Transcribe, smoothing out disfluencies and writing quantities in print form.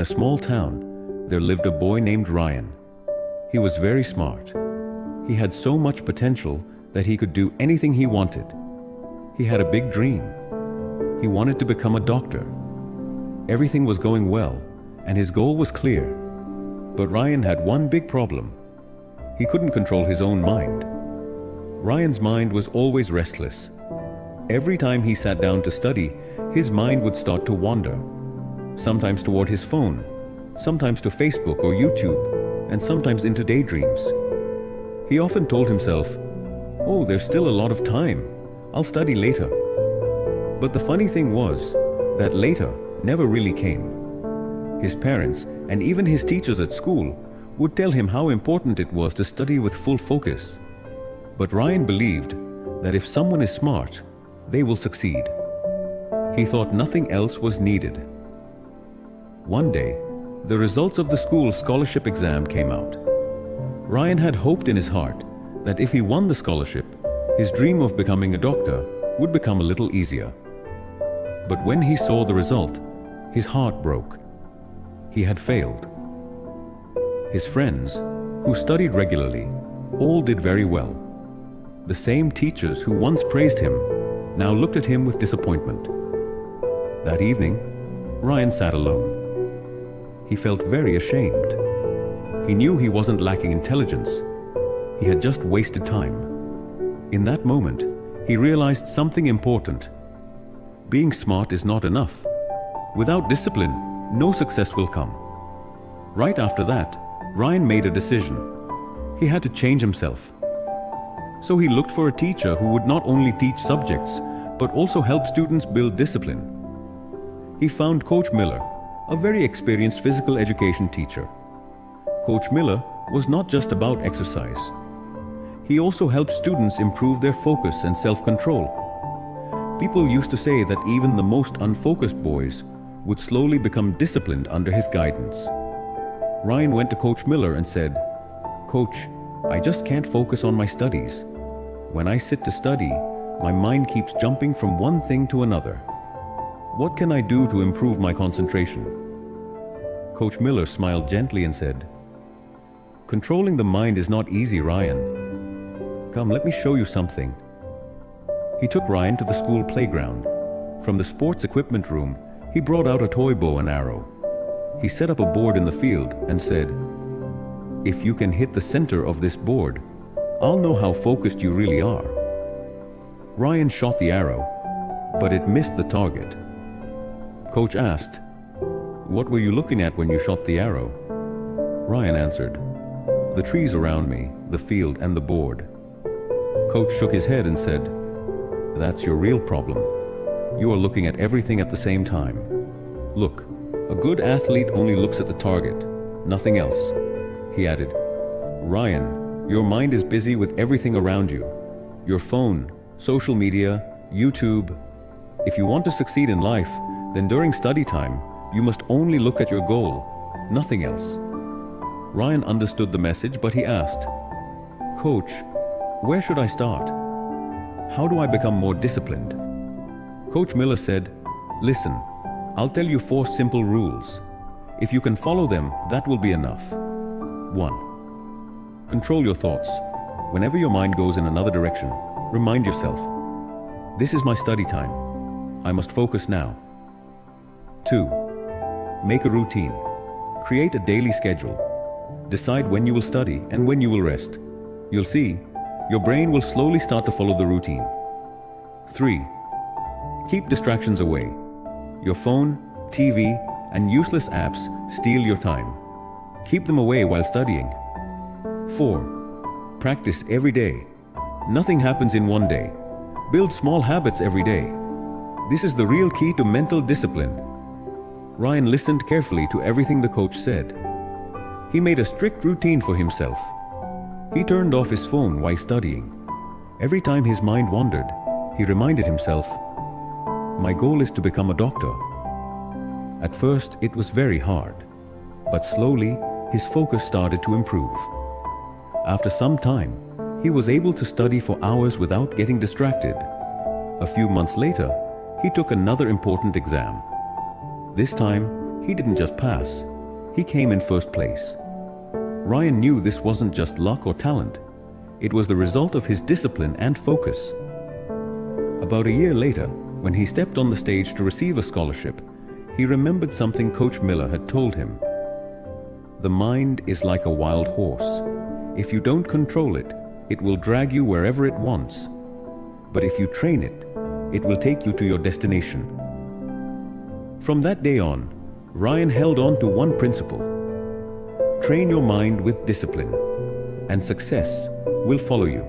In a small town, there lived a boy named Ryan. He was very smart. He had so much potential that he could do anything he wanted. He had a big dream. He wanted to become a doctor. Everything was going well, and his goal was clear. But Ryan had one big problem. He couldn't control his own mind. Ryan's mind was always restless. Every time he sat down to study, his mind would start to wander. Sometimes toward his phone, sometimes to Facebook or YouTube, and sometimes into daydreams. He often told himself, "Oh, there's still a lot of time. I'll study later." But the funny thing was that later never really came. His parents and even his teachers at school would tell him how important it was to study with full focus. But Ryan believed that if someone is smart, they will succeed. He thought nothing else was needed. One day, the results of the school's scholarship exam came out. Ryan had hoped in his heart that if he won the scholarship, his dream of becoming a doctor would become a little easier. But when he saw the result, his heart broke. He had failed. His friends, who studied regularly, all did very well. The same teachers who once praised him now looked at him with disappointment. That evening, Ryan sat alone. He felt very ashamed. He knew he wasn't lacking intelligence. He had just wasted time. In that moment, he realized something important. Being smart is not enough. Without discipline, no success will come. Right after that, Ryan made a decision. He had to change himself. So he looked for a teacher who would not only teach subjects, but also help students build discipline. He found Coach Miller, a very experienced physical education teacher. Coach Miller was not just about exercise. He also helped students improve their focus and self-control. People used to say that even the most unfocused boys would slowly become disciplined under his guidance. Ryan went to Coach Miller and said, "Coach, I just can't focus on my studies. When I sit to study, my mind keeps jumping from one thing to another. What can I do to improve my concentration?" Coach Miller smiled gently and said, "Controlling the mind is not easy, Ryan. Come, let me show you something." He took Ryan to the school playground. From the sports equipment room, he brought out a toy bow and arrow. He set up a board in the field and said, "If you can hit the center of this board, I'll know how focused you really are." Ryan shot the arrow, but it missed the target. Coach asked, "What were you looking at when you shot the arrow?" Ryan answered, "The trees around me, the field, and the board." Coach shook his head and said, "That's your real problem. You are looking at everything at the same time. Look, a good athlete only looks at the target, nothing else." He added, "Ryan, your mind is busy with everything around you. Your phone, social media, YouTube. If you want to succeed in life, then during study time, you must only look at your goal, nothing else." Ryan understood the message, but he asked, "Coach, where should I start? How do I become more disciplined?" Coach Miller said, "Listen, I'll tell you 4 simple rules. If you can follow them, that will be enough. 1. Control your thoughts. Whenever your mind goes in another direction, remind yourself, 'This is my study time. I must focus now.' 2. Make a routine. Create a daily schedule. Decide when you will study and when you will rest. You'll see, your brain will slowly start to follow the routine. 3. Keep distractions away. Your phone, TV, and useless apps steal your time. Keep them away while studying. 4. Practice every day. Nothing happens in one day. Build small habits every day. This is the real key to mental discipline." Ryan listened carefully to everything the coach said. He made a strict routine for himself. He turned off his phone while studying. Every time his mind wandered, he reminded himself, "My goal is to become a doctor." At first, it was very hard, but slowly, his focus started to improve. After some time, he was able to study for hours without getting distracted. A few months later, he took another important exam. This time, He didn't just pass, he came in first place. Ryan knew this wasn't just luck or talent. It was the result of his discipline and focus. About a year later, when he stepped on the stage to receive a scholarship, he remembered something Coach Miller had told him. The mind is like a wild horse. If you don't control it, it will drag you wherever it wants. But if you train it, it will take you to your destination. From that day on, Ryan held on to one principle: train your mind with discipline, and success will follow you.